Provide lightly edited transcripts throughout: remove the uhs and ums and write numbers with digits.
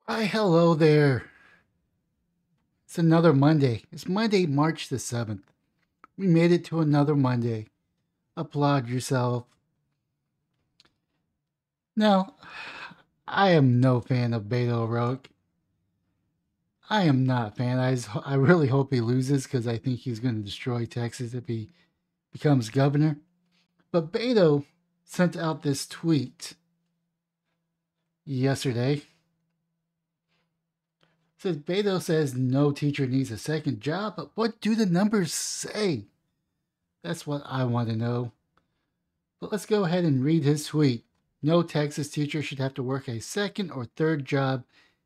Hi, hello there. It's another Monday. It's Monday, March the 7th. We made it to another Monday. Applaud yourself. Now, I am no fan of Beto O'Rourke. I am not a fan. I really hope he loses because I think he's going to destroy Texas if he becomes governor. But Beto sent out this tweet yesterday. It says Beto says no teacher needs a second job, but what do the numbers say? That's what I want to know. But let's go ahead and read his tweet. No Texas teacher should have to work a second or third job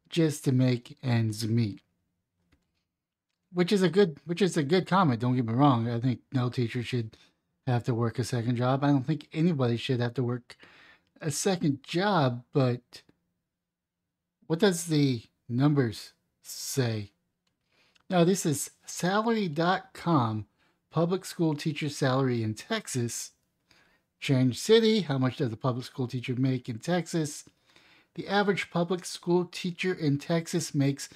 just to make ends meet. Which is a good comment, don't get me wrong. I think no teacher should have to work a second job. I don't think anybody should have to work a second job, but what does the numbers say? Now this is salary.com, public school teacher salary in Texas. Change city. How much does a public school teacher make in Texas? The average public school teacher in Texas makes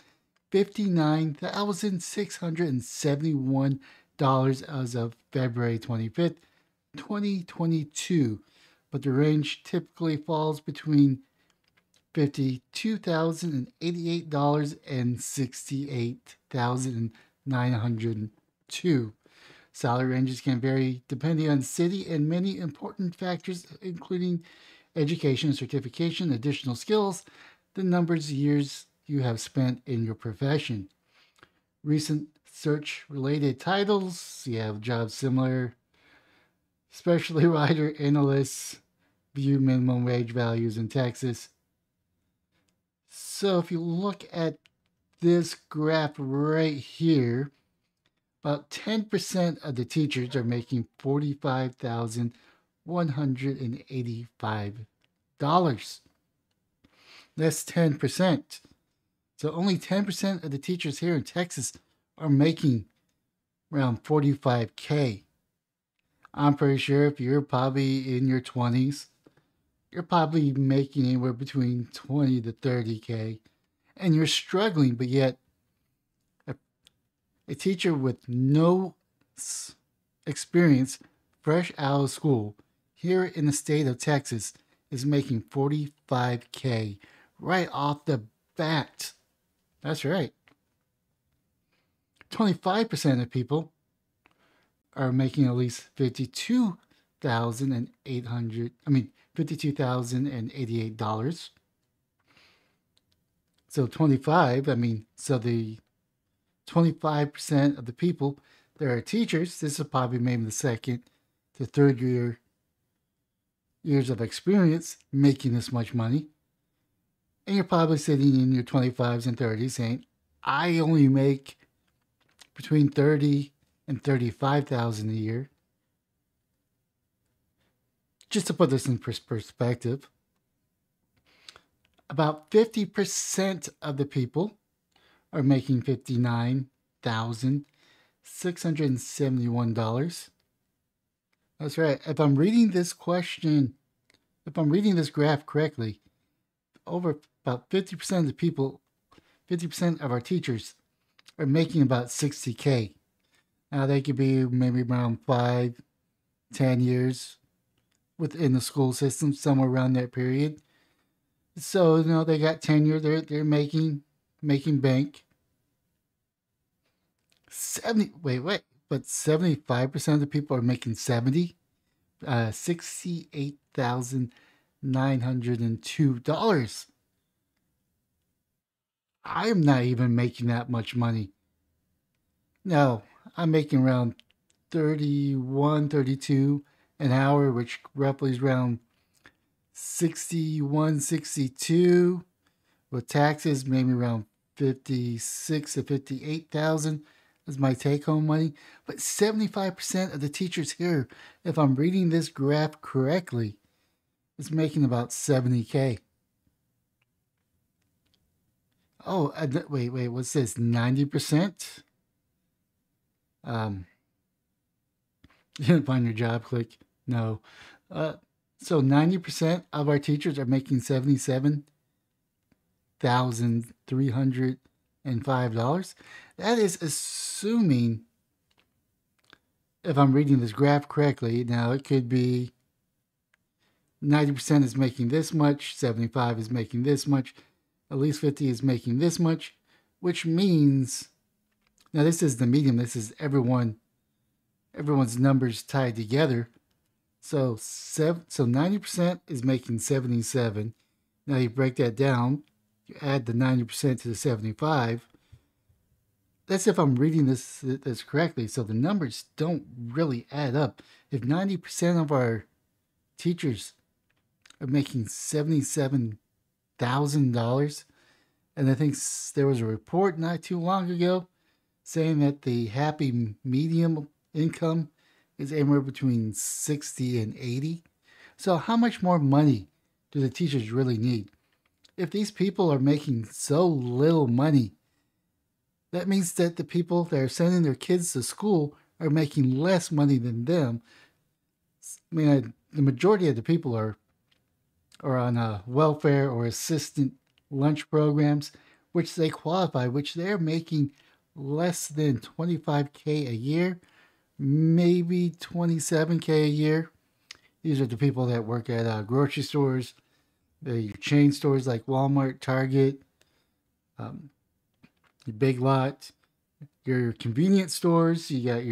$59,671 as of February 25th, 2022. But the range typically falls between $52,088 and $68,902. Salary ranges can vary depending on city and many important factors, including education, certification, additional skills, the numbers of years you have spent in your profession. Recent search related titles, you have jobs similar, specialty writer, analysts, view minimum wage values in Texas. So if you look at this graph right here, about 10% of the teachers are making $45,185. That's 10%. So only 10% of the teachers here in Texas are making around 45K. I'm pretty sure if you're probably in your 20s, you're probably making anywhere between 20 to 30K. And you're struggling, but yet a teacher with no experience, fresh out of school, here in the state of Texas, is making 45K right off the bat. That's right. 25% of people are making at least 52,888 dollars. So 25, so the 25% of the people that are teachers, this is probably maybe the second to third years of experience making this much money. And you're probably sitting in your 25s and 30s saying, I only make between 30 and 35,000 a year. Just to put this in perspective, about 50% of the people are making $59,671. That's right. If I'm reading this graph correctly, over about 50% of the people, 50% of our teachers are making about 60K. Now they could be maybe around 5, 10 years within the school system, somewhere around that period. So they got tenure. They're making bank. 70. Wait. But 75% of the people are making 70. $68,902. I am not even making that much money. No, I'm making around 31, 32 an hour, which roughly is around 61, 62. With taxes, maybe around 56 to 58,000 is my take home money. But 75% of the teachers here, if I'm reading this graph correctly, is making about 70K. Oh, wait, what's this? 90%? Um, you didn't find your job, click. No. So 90% of our teachers are making 77 $1,305. That is assuming, if I'm reading this graph correctly, now it could be 90% is making this much, 75 is making this much, at least 50 is making this much, which means, now this is the medium, this is everyone's numbers tied together. So 90% is making 77. Now you break that down, you add the 90% to the 75. That's if I'm reading this correctly. So the numbers don't really add up. If 90% of our teachers are making $77,000, and I think there was a report not too long ago saying that the happy medium income is anywhere between 60 and 80. So how much more money do the teachers really need? If these people are making so little money, that means that the people that are sending their kids to school are making less money than them. I mean, the majority of the people are on welfare or assistant lunch programs, which they qualify, which they're making less than 25K a year, maybe 27K a year. These are the people that work at grocery stores, the chain stores like Walmart, Target, your Big Lot, your convenience stores. You got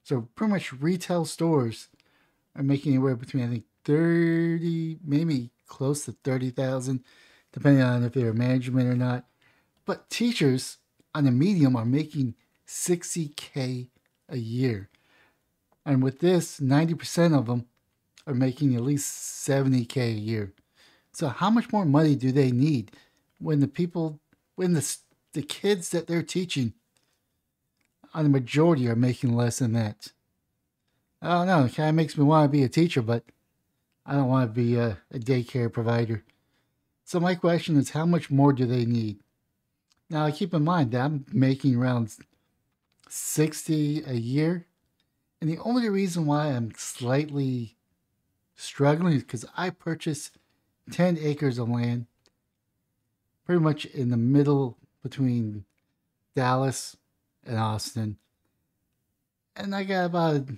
so pretty much retail stores are making anywhere between, I think, 30, maybe close to 30,000, depending on if they're management or not. But teachers on the medium are making 60K a year. And with this, 90% of them are making at least 70K a year. So how much more money do they need when the kids that they're teaching on the majority are making less than that? I don't know. It kind of makes me want to be a teacher, but I don't want to be a daycare provider. So my question is, how much more do they need? Now, keep in mind that I'm making around 60 a year. And the only reason why I'm slightly struggling is because I purchased 10 acres of land pretty much in the middle between Dallas and Austin. And I got about,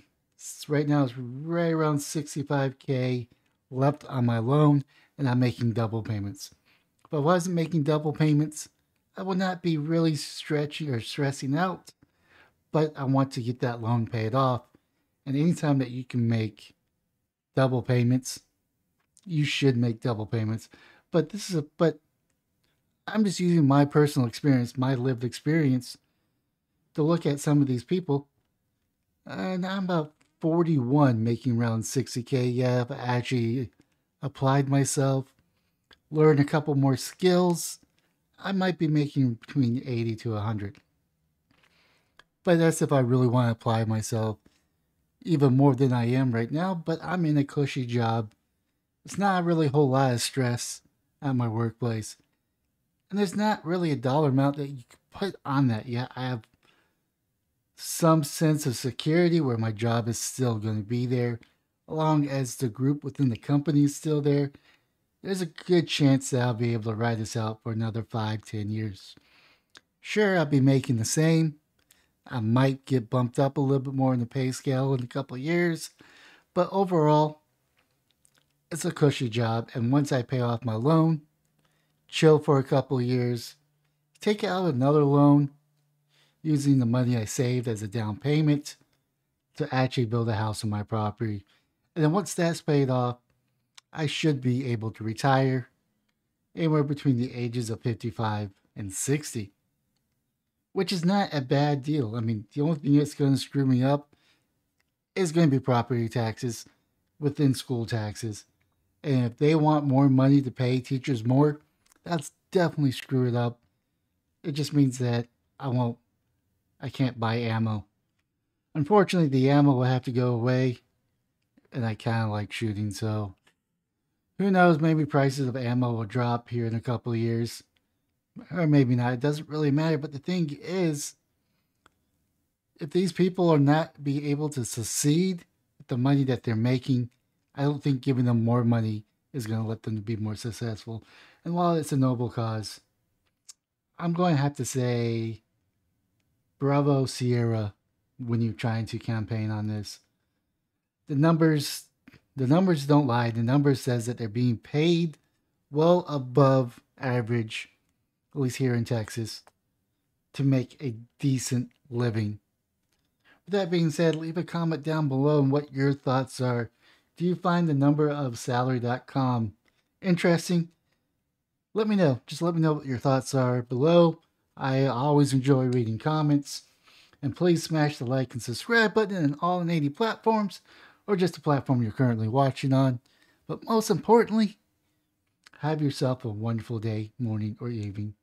right now, it's right around 65K left on my loan, and I'm making double payments. If I wasn't making double payments, I would not be really stretching or stressing out, but I want to get that loan paid off. And anytime that you can make double payments, you should make double payments. But I'm just using my personal experience, my lived experience, to look at some of these people. And I'm about 41 making around 60K. Yeah, if I actually applied myself, learned a couple more skills, I might be making between 80 to 100. But that's if I really want to apply myself even more than I am right now. But I'm in a cushy job. It's not really a whole lot of stress at my workplace. And there's not really a dollar amount that you can put on that. Yeah, I have some sense of security where my job is still going to be there, along as the group within the company is still there. There's a good chance that I'll be able to ride this out for another 5, 10 years. Sure, I'll be making the same. I might get bumped up a little bit more in the pay scale in a couple of years, but overall, it's a cushy job. And once I pay off my loan, chill for a couple of years, take out another loan using the money I saved as a down payment to actually build a house on my property. And then once that's paid off, I should be able to retire anywhere between the ages of 55 and 60, which is not a bad deal. I mean, the only thing that's going to screw me up is going to be property taxes within school taxes. And if they want more money to pay teachers more, that's definitely screw it up. It just means that I can't buy ammo. Unfortunately, the ammo will have to go away, and I kind of like shooting, so who knows, maybe prices of ammo will drop here in a couple of years. Or maybe not, it doesn't really matter. But the thing is, if these people are not be able to succeed with the money that they're making, I don't think giving them more money is going to let them be more successful. And while it's a noble cause, I'm going to have to say bravo Sierra when you're trying to campaign on this. The numbers the numbers don't lie. The numbers says that they're being paid well above average, at least here in Texas, to make a decent living. With that being said, leave a comment down below on what your thoughts are. Do you find the number of salary.com interesting? Let me know. Just let me know what your thoughts are below. I always enjoy reading comments. And please smash the like and subscribe button on all 80 platforms, or just the platform you're currently watching on. But most importantly, have yourself a wonderful day, morning, or evening.